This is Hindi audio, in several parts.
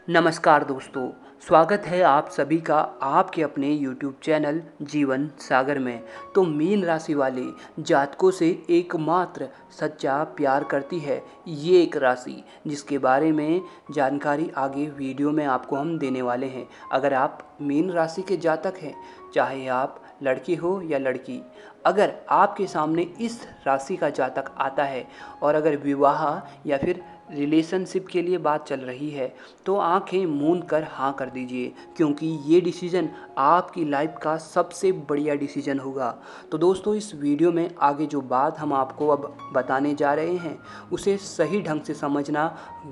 नमस्कार दोस्तों, स्वागत है आप सभी का आपके अपने YouTube चैनल जीवन सागर में। तो मीन राशि वाले जातकों से एकमात्र सच्चा प्यार करती है ये एक राशि, जिसके बारे में जानकारी आगे वीडियो में आपको हम देने वाले हैं। अगर आप मीन राशि के जातक हैं, चाहे आप लड़के हो या लड़की, अगर आपके सामने इस राशि का जातक आता है और अगर विवाह या फिर रिलेशनशिप के लिए बात चल रही है, तो आंखें मूंद कर हाँ कर दीजिए, क्योंकि ये डिसीजन आपकी लाइफ का सबसे बढ़िया डिसीजन होगा। तो दोस्तों, इस वीडियो में आगे जो बात हम आपको अब बताने जा रहे हैं, उसे सही ढंग से समझना,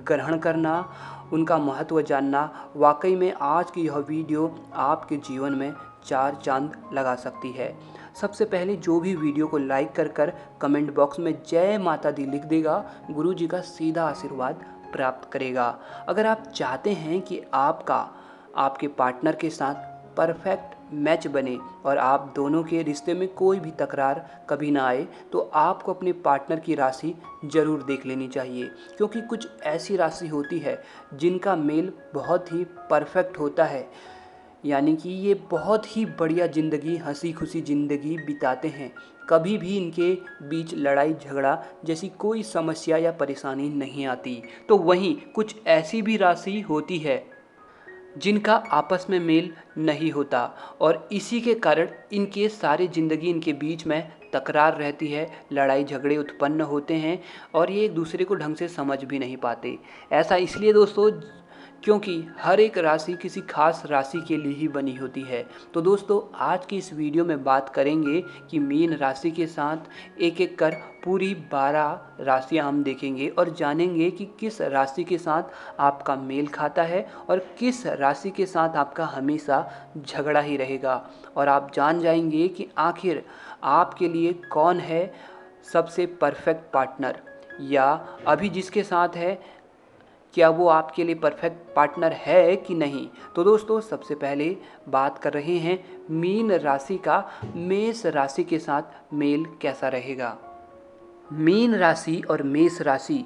ग्रहण करना, उनका महत्व जानना, वाकई में आज की यह वीडियो आपके जीवन में चार चांद लगा सकती है। सबसे पहले जो भी वीडियो को लाइक कर कमेंट बॉक्स में जय माता दी लिख देगा, गुरु जी का सीधा आशीर्वाद प्राप्त करेगा। अगर आप चाहते हैं कि आपके पार्टनर के साथ परफेक्ट मैच बने और आप दोनों के रिश्ते में कोई भी तकरार कभी ना आए, तो आपको अपने पार्टनर की राशि ज़रूर देख लेनी चाहिए, क्योंकि कुछ ऐसी राशि होती है जिनका मेल बहुत ही परफेक्ट होता है। यानी कि ये बहुत ही बढ़िया ज़िंदगी, हंसी खुशी ज़िंदगी बिताते हैं। कभी भी इनके बीच लड़ाई झगड़ा जैसी कोई समस्या या परेशानी नहीं आती। तो वहीं कुछ ऐसी भी राशि होती है जिनका आपस में मेल नहीं होता, और इसी के कारण इनके सारे ज़िंदगी इनके बीच में तकरार रहती है, लड़ाई झगड़े उत्पन्न होते हैं और ये एक दूसरे को ढंग से समझ भी नहीं पाते। ऐसा इसलिए दोस्तों, क्योंकि हर एक राशि किसी खास राशि के लिए ही बनी होती है। तो दोस्तों, आज की इस वीडियो में बात करेंगे कि मीन राशि के साथ एक एक कर पूरी 12 राशियां हम देखेंगे और जानेंगे कि किस राशि के साथ आपका मेल खाता है और किस राशि के साथ आपका हमेशा झगड़ा ही रहेगा। और आप जान जाएंगे कि आखिर आपके लिए कौन है सबसे परफेक्ट पार्टनर, या अभी जिसके साथ है क्या वो आपके लिए परफेक्ट पार्टनर है कि नहीं। तो दोस्तों, सबसे पहले बात कर रहे हैं मीन राशि का मेष राशि के साथ मेल कैसा रहेगा। मीन राशि और मेष राशि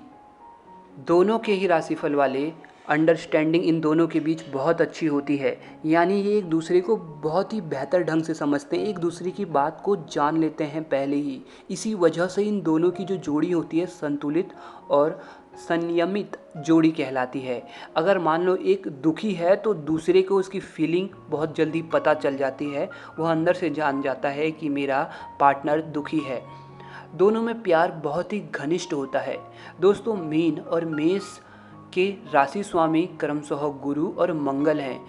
दोनों के ही राशिफल वाले अंडरस्टैंडिंग इन दोनों के बीच बहुत अच्छी होती है। यानी ये एक दूसरे को बहुत ही बेहतर ढंग से समझते हैं, एक दूसरे की बात को जान लेते हैं पहले ही। इसी वजह से इन दोनों की जो जोड़ी होती है संतुलित और संयमित जोड़ी कहलाती है। अगर मान लो एक दुखी है तो दूसरे को उसकी फीलिंग बहुत जल्दी पता चल जाती है, वह अंदर से जान जाता है कि मेरा पार्टनर दुखी है। दोनों में प्यार बहुत ही घनिष्ठ होता है। दोस्तों, मीन और मेष के राशि स्वामी क्रमशः गुरु और मंगल हैं।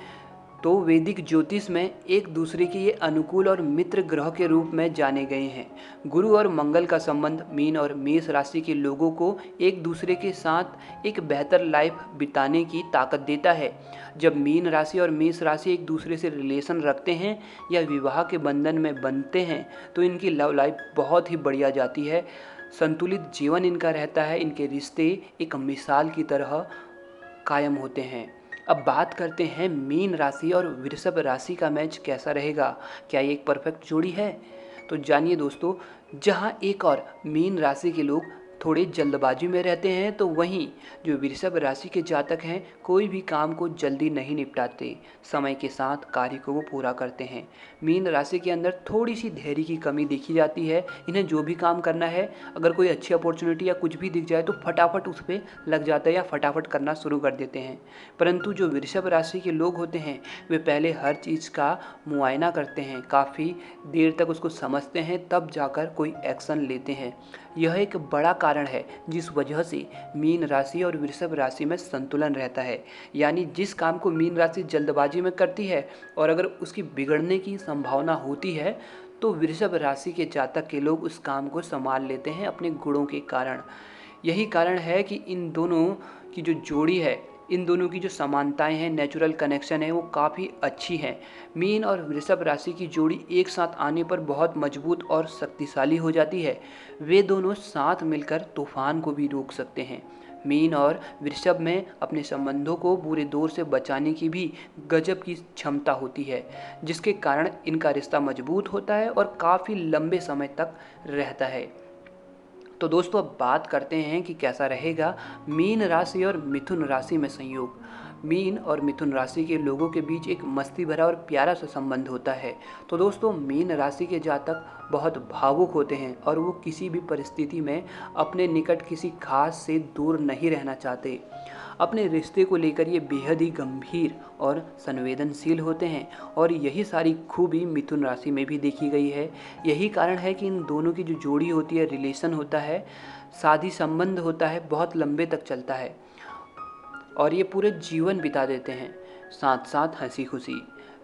तो वैदिक ज्योतिष में एक दूसरे के ये अनुकूल और मित्र ग्रह के रूप में जाने गए हैं। गुरु और मंगल का संबंध मीन और मेष राशि के लोगों को एक दूसरे के साथ एक बेहतर लाइफ बिताने की ताकत देता है। जब मीन राशि और मेष राशि एक दूसरे से रिलेशन रखते हैं या विवाह के बंधन में बनते हैं, तो इनकी लव लाइफ बहुत ही बढ़िया जाती है। संतुलित जीवन इनका रहता है, इनके रिश्ते एक मिसाल की तरह कायम होते हैं। अब बात करते हैं मीन राशि और वृषभ राशि का मैच कैसा रहेगा, क्या ये एक परफेक्ट जोड़ी है। तो जानिए दोस्तों, जहां एक और मीन राशि के लोग थोड़े जल्दबाजी में रहते हैं, तो वहीं जो वृषभ राशि के जातक हैं कोई भी काम को जल्दी नहीं निपटाते, समय के साथ कार्य को वो पूरा करते हैं। मीन राशि के अंदर थोड़ी सी धैर्य की कमी देखी जाती है। इन्हें जो भी काम करना है, अगर कोई अच्छी अपॉर्चुनिटी या कुछ भी दिख जाए तो फटाफट उस पर लग जाता है या फटाफट करना शुरू कर देते हैं। परंतु जो वृषभ राशि के लोग होते हैं, वे पहले हर चीज़ का मुआयना करते हैं, काफ़ी देर तक उसको समझते हैं, तब जाकर कोई एक्शन लेते हैं। यह एक बड़ा कारण है जिस वजह से मीन राशि और वृषभ राशि में संतुलन रहता है। यानी जिस काम को मीन राशि जल्दबाजी में करती है और अगर उसकी बिगड़ने की संभावना होती है, तो वृषभ राशि के जातक के लोग उस काम को संभाल लेते हैं अपने गुणों के कारण। यही कारण है कि इन दोनों की जो जोड़ी है, इन दोनों की जो समानताएं हैं, नेचुरल कनेक्शन है, वो काफ़ी अच्छी हैं। मीन और वृषभ राशि की जोड़ी एक साथ आने पर बहुत मजबूत और शक्तिशाली हो जाती है। वे दोनों साथ मिलकर तूफान को भी रोक सकते हैं। मीन और वृषभ में अपने संबंधों को बुरे दौर से बचाने की भी गजब की क्षमता होती है, जिसके कारण इनका रिश्ता मजबूत होता है और काफ़ी लंबे समय तक रहता है। तो दोस्तों, अब बात करते हैं कि कैसा रहेगा मीन राशि और मिथुन राशि में संयोग। मीन और मिथुन राशि के लोगों के बीच एक मस्ती भरा और प्यारा सा संबंध होता है। तो दोस्तों, मीन राशि के जातक बहुत भावुक होते हैं और वो किसी भी परिस्थिति में अपने निकट किसी खास से दूर नहीं रहना चाहते। अपने रिश्ते को लेकर ये बेहद ही गंभीर और संवेदनशील होते हैं और यही सारी खूबी मिथुन राशि में भी देखी गई है। यही कारण है कि इन दोनों की जो जोड़ी होती है, रिलेशन होता है, शादी संबंध होता है, बहुत लंबे तक चलता है और ये पूरे जीवन बिता देते हैं साथ साथ हंसी खुशी।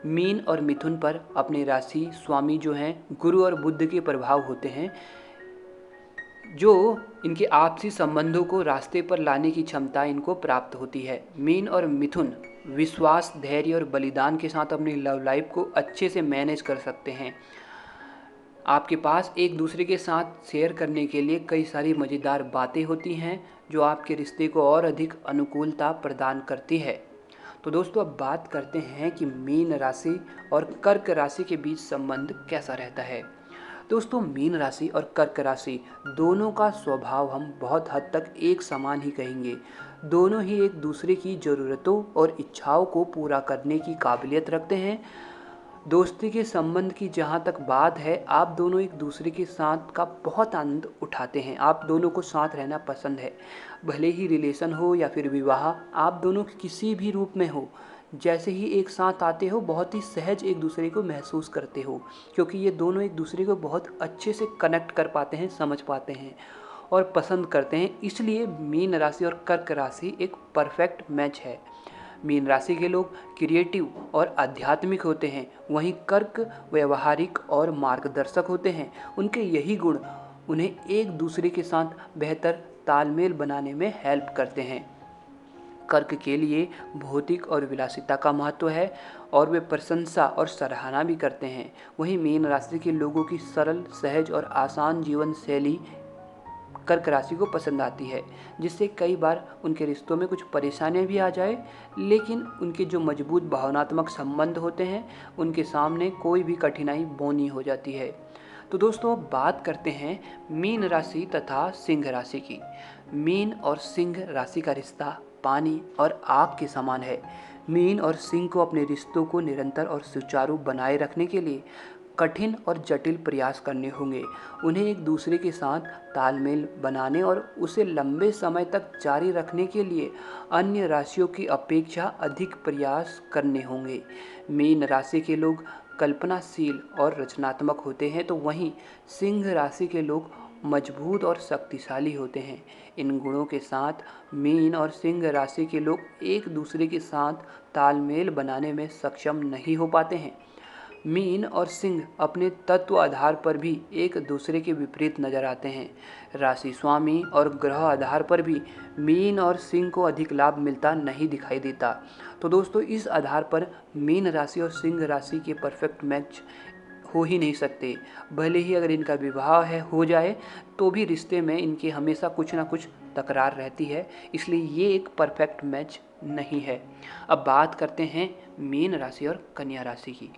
मीन और मिथुन पर अपने राशि स्वामी जो हैं गुरु और बुध के प्रभाव होते हैं, जो इनके आपसी संबंधों को रास्ते पर लाने की क्षमता इनको प्राप्त होती है। मीन और मिथुन विश्वास, धैर्य और बलिदान के साथ अपनी लव लाइफ को अच्छे से मैनेज कर सकते हैं। आपके पास एक दूसरे के साथ शेयर करने के लिए कई सारी मज़ेदार बातें होती हैं जो आपके रिश्ते को और अधिक अनुकूलता प्रदान करती है। तो दोस्तों, अब बात करते हैं कि मीन राशि और कर्क राशि के बीच संबंध कैसा रहता है। दोस्तों, मीन राशि और कर्क राशि दोनों का स्वभाव हम बहुत हद तक एक समान ही कहेंगे। दोनों ही एक दूसरे की ज़रूरतों और इच्छाओं को पूरा करने की काबिलियत रखते हैं। दोस्ती के संबंध की जहाँ तक बात है, आप दोनों एक दूसरे के साथ का बहुत आनंद उठाते हैं। आप दोनों को साथ रहना पसंद है, भले ही रिलेशन हो या फिर विवाह, आप दोनों किसी भी रूप में हो। जैसे ही एक साथ आते हो, बहुत ही सहज एक दूसरे को महसूस करते हो, क्योंकि ये दोनों एक दूसरे को बहुत अच्छे से कनेक्ट कर पाते हैं, समझ पाते हैं और पसंद करते हैं। इसलिए मीन राशि और कर्क राशि एक परफेक्ट मैच है। मीन राशि के लोग क्रिएटिव और आध्यात्मिक होते हैं, वहीं कर्क व्यवहारिक और मार्गदर्शक होते हैं। उनके यही गुण उन्हें एक दूसरे के साथ बेहतर तालमेल बनाने में हेल्प करते हैं। कर्क के लिए भौतिक और विलासिता का महत्व है और वे प्रशंसा और सराहना भी करते हैं। वहीं मीन राशि के लोगों की सरल, सहज और आसान जीवन शैली कर्क राशि को पसंद आती है, जिससे कई बार उनके रिश्तों में कुछ परेशानियां भी आ जाए, लेकिन उनके जो मजबूत भावनात्मक संबंध होते हैं, उनके सामने कोई भी कठिनाई बौनी हो जाती है। तो दोस्तों, बात करते हैं मीन राशि तथा सिंह राशि की। मीन और सिंह राशि का रिश्ता पानी और आग के समान है। मीन और सिंह को अपने रिश्तों को निरंतर और सुचारू बनाए रखने के लिए कठिन और जटिल प्रयास करने होंगे। उन्हें एक दूसरे के साथ तालमेल बनाने और उसे लंबे समय तक जारी रखने के लिए अन्य राशियों की अपेक्षा अधिक प्रयास करने होंगे। मीन राशि के लोग कल्पनाशील और रचनात्मक होते हैं, तो वहीं सिंह राशि के लोग मजबूत और शक्तिशाली होते हैं। इन गुणों के साथ मीन और सिंह राशि के लोग एक दूसरे के साथ तालमेल बनाने में सक्षम नहीं हो पाते हैं। मीन और सिंह अपने तत्व आधार पर भी एक दूसरे के विपरीत नजर आते हैं। राशि स्वामी और ग्रह आधार पर भी मीन और सिंह को अधिक लाभ मिलता नहीं दिखाई देता। तो दोस्तों, इस आधार पर मीन राशि और सिंह राशि के परफेक्ट मैच हो ही नहीं सकते। भले ही अगर इनका विवाह हो जाए, तो भी रिश्ते में इनके हमेशा कुछ ना कुछ तकरार रहती है, इसलिए ये एक परफेक्ट मैच नहीं है। अब बात करते हैं मीन राशि और कन्या राशि की।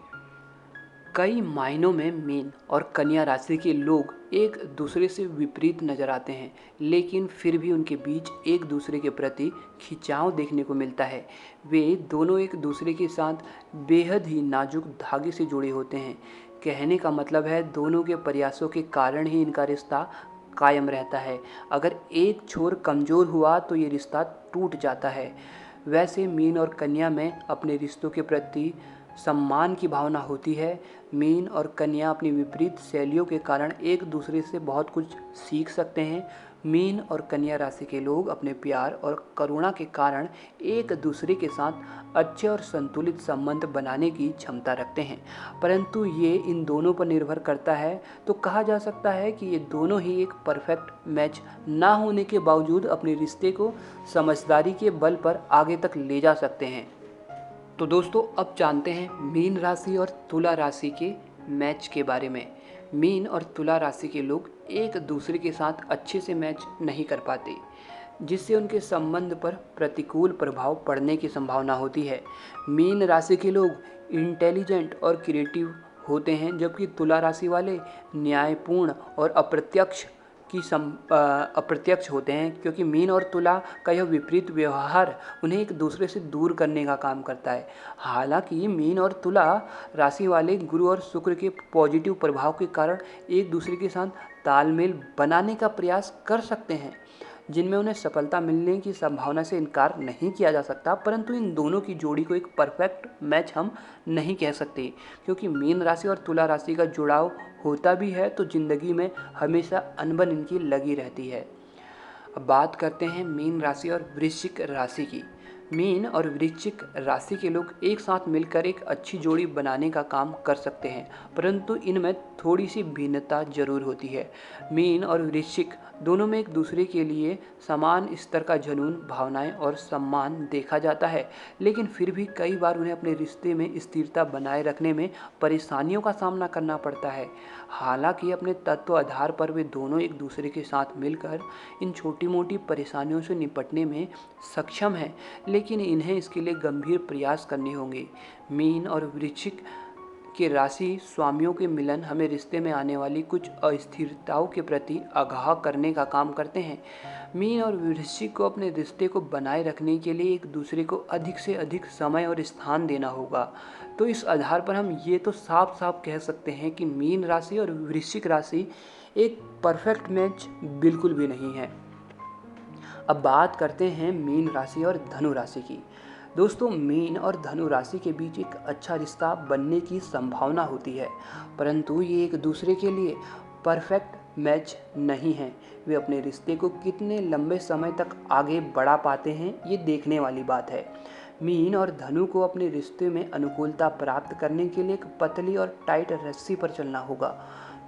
कई मायनों में मीन और कन्या राशि के लोग एक दूसरे से विपरीत नजर आते हैं, लेकिन फिर भी उनके बीच एक दूसरे के प्रति खिंचाव देखने को मिलता है। वे दोनों एक दूसरे के साथ बेहद ही नाजुक धागे से जुड़े होते हैं। कहने का मतलब है, दोनों के प्रयासों के कारण ही इनका रिश्ता कायम रहता है। अगर एक छोर कमज़ोर हुआ तो ये रिश्ता टूट जाता है। वैसे मीन और कन्या में अपने रिश्तों के प्रति सम्मान की भावना होती है। मीन और कन्या अपनी विपरीत शैलियों के कारण एक दूसरे से बहुत कुछ सीख सकते हैं। मीन और कन्या राशि के लोग अपने प्यार और करुणा के कारण एक दूसरे के साथ अच्छे और संतुलित संबंध बनाने की क्षमता रखते हैं, परंतु ये इन दोनों पर निर्भर करता है। तो कहा जा सकता है कि ये दोनों ही एक परफेक्ट मैच ना होने के बावजूद अपने रिश्ते को समझदारी के बल पर आगे तक ले जा सकते हैं। तो दोस्तों, अब जानते हैं मीन राशि और तुला राशि के मैच के बारे में। मीन और तुला राशि के लोग एक दूसरे के साथ अच्छे से मैच नहीं कर पाते, जिससे उनके संबंध पर प्रतिकूल प्रभाव पड़ने की संभावना होती है। मीन राशि के लोग इंटेलिजेंट और क्रिएटिव होते हैं, जबकि तुला राशि वाले न्यायपूर्ण और अप्रत्यक्ष अप्रत्यक्ष होते हैं, क्योंकि मीन और तुला का यह विपरीत व्यवहार उन्हें एक दूसरे से दूर करने का काम करता है। हालांकि मीन और तुला राशि वाले गुरु और शुक्र के पॉजिटिव प्रभाव के कारण एक दूसरे के साथ तालमेल बनाने का प्रयास कर सकते हैं, जिनमें उन्हें सफलता मिलने की संभावना से इनकार नहीं किया जा सकता। परंतु इन दोनों की जोड़ी को एक परफेक्ट मैच हम नहीं कह सकते, क्योंकि मीन राशि और तुला राशि का जुड़ाव होता भी है तो जिंदगी में हमेशा अनबन इनकी लगी रहती है। अब बात करते हैं मीन राशि और वृश्चिक राशि की। मीन और वृश्चिक राशि के लोग एक साथ मिलकर एक अच्छी जोड़ी बनाने का काम कर सकते हैं, परंतु इनमें थोड़ी सी भिन्नता जरूर होती है। मीन और वृश्चिक दोनों में एक दूसरे के लिए समान स्तर का जुनून, भावनाएं और सम्मान देखा जाता है, लेकिन फिर भी कई बार उन्हें अपने रिश्ते में स्थिरता बनाए रखने में परेशानियों का सामना करना पड़ता है। हालांकि अपने तत्व आधार पर वे दोनों एक दूसरे के साथ मिलकर इन छोटी मोटी परेशानियों से निपटने में सक्षम हैं, लेकिन इन्हें इसके लिए गंभीर प्रयास करने होंगे। मीन और वृश्चिक के राशि स्वामियों के मिलन हमें रिश्ते में आने वाली कुछ अस्थिरताओं के प्रति आगाह करने का काम करते हैं। मीन और वृश्चिक को अपने रिश्ते को बनाए रखने के लिए एक दूसरे को अधिक से अधिक समय और स्थान देना होगा। तो इस आधार पर हम ये तो साफ साफ कह सकते हैं कि मीन राशि और वृश्चिक राशि एक परफेक्ट मैच बिल्कुल भी नहीं है। अब बात करते हैं मीन राशि और धनु राशि की। दोस्तों, मीन और धनु राशि के बीच एक अच्छा रिश्ता बनने की संभावना होती है, परंतु ये एक दूसरे के लिए परफेक्ट मैच नहीं है। वे अपने रिश्ते को कितने लंबे समय तक आगे बढ़ा पाते हैं, ये देखने वाली बात है। मीन और धनु को अपने रिश्ते में अनुकूलता प्राप्त करने के लिए एक पतली और टाइट रस्सी पर चलना होगा।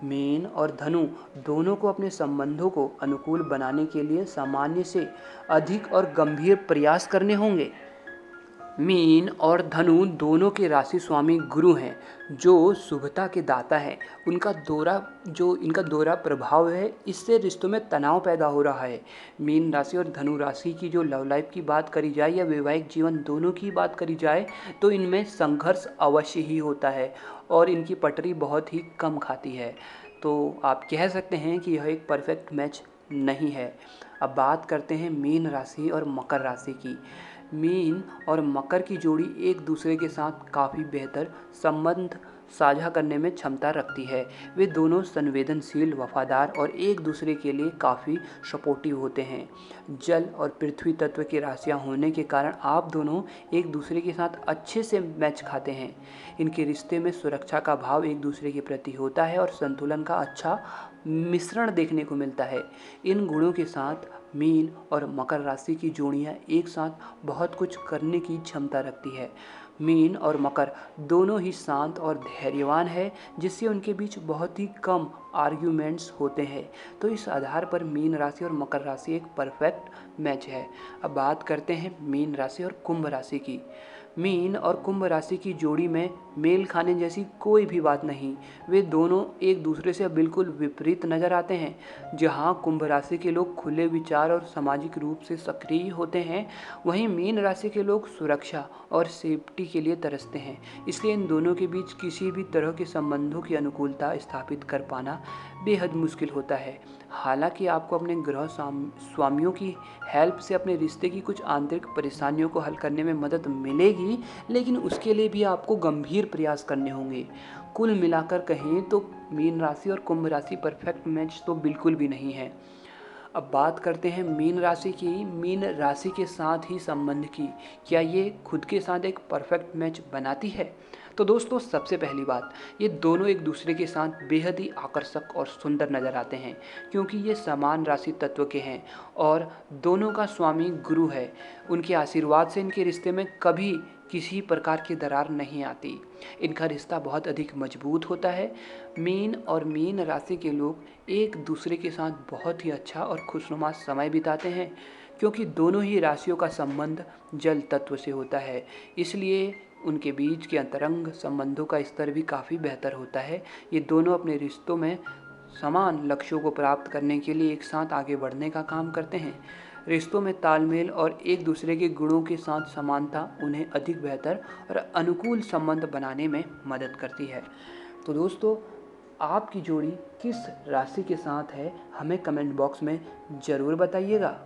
मीन और धनु दोनों को अपने संबंधों को अनुकूल बनाने के लिए सामान्य से अधिक और गंभीर प्रयास करने होंगे। मीन और धनु दोनों के राशि स्वामी गुरु हैं, जो शुभता के दाता हैं। इनका दोहरा प्रभाव है, इससे रिश्तों में तनाव पैदा हो रहा है। मीन राशि और धनु राशि की जो लव लाइफ की बात करी जाए या वैवाहिक जीवन दोनों की बात करी जाए तो इनमें संघर्ष अवश्य ही होता है और इनकी पटरी बहुत ही कम खाती है। तो आप कह सकते हैं कि यह एक परफेक्ट मैच नहीं है। अब बात करते हैं मीन राशि और मकर राशि की। मीन और मकर की जोड़ी एक दूसरे के साथ काफ़ी बेहतर संबंध साझा करने में क्षमता रखती है। वे दोनों संवेदनशील, वफादार और एक दूसरे के लिए काफ़ी सपोर्टिव होते हैं। जल और पृथ्वी तत्व की राशियां होने के कारण आप दोनों एक दूसरे के साथ अच्छे से मैच खाते हैं। इनके रिश्ते में सुरक्षा का भाव एक दूसरे के प्रति होता है और संतुलन का अच्छा मिश्रण देखने को मिलता है। इन गुणों के साथ मीन और मकर राशि की जोड़ियां एक साथ बहुत कुछ करने की क्षमता रखती है। मीन और मकर दोनों ही शांत और धैर्यवान है, जिससे उनके बीच बहुत ही कम आर्ग्यूमेंट्स होते हैं। तो इस आधार पर मीन राशि और मकर राशि एक परफेक्ट मैच है। अब बात करते हैं मीन राशि और कुंभ राशि की। मीन और कुंभ राशि की जोड़ी में मेल खाने जैसी कोई भी बात नहीं। वे दोनों एक दूसरे से बिल्कुल विपरीत नजर आते हैं। जहां कुंभ राशि के लोग खुले विचार और सामाजिक रूप से सक्रिय होते हैं, वहीं मीन राशि के लोग सुरक्षा और सेफ्टी के लिए तरसते हैं। इसलिए इन दोनों के बीच किसी भी तरह के संबंधों की अनुकूलता स्थापित कर पाना बेहद मुश्किल होता है। हालांकि आपको अपने ग्रह स्वामियों की हेल्प से अपने रिश्ते की कुछ आंतरिक परेशानियों को हल करने में मदद मिलेगी, लेकिन उसके लिए भी आपको गंभीर प्रयास करने होंगे। कुल मिलाकर कहें तो मीन राशि और कुंभ राशि परफेक्ट मैच तो बिल्कुल भी नहीं है। अब बात करते हैं मीन राशि की। मीन राशि के साथ ही संबंध की, क्या ये खुद के साथ एक परफेक्ट मैच बनाती है? तो दोस्तों, सबसे पहली बात, ये दोनों एक दूसरे के साथ बेहद ही आकर्षक और सुंदर नजर आते हैं, क्योंकि ये समान राशि तत्व के हैं और दोनों का स्वामी गुरु है। उनके आशीर्वाद से इनके रिश्ते में कभी किसी प्रकार की दरार नहीं आती। इनका रिश्ता बहुत अधिक मजबूत होता है। मीन और मीन राशि के लोग एक दूसरे के साथ बहुत ही अच्छा और खुशनुमा समय बिताते हैं, क्योंकि दोनों ही राशियों का संबंध जल तत्व से होता है। इसलिए उनके बीच के अंतरंग संबंधों का स्तर भी काफ़ी बेहतर होता है। ये दोनों अपने रिश्तों में समान लक्ष्यों को प्राप्त करने के लिए एक साथ आगे बढ़ने का काम करते हैं। रिश्तों में तालमेल और एक दूसरे के गुणों के साथ समानता उन्हें अधिक बेहतर और अनुकूल संबंध बनाने में मदद करती है। तो दोस्तों, आपकी जोड़ी किस राशि के साथ है हमें कमेंट बॉक्स में ज़रूर बताइएगा।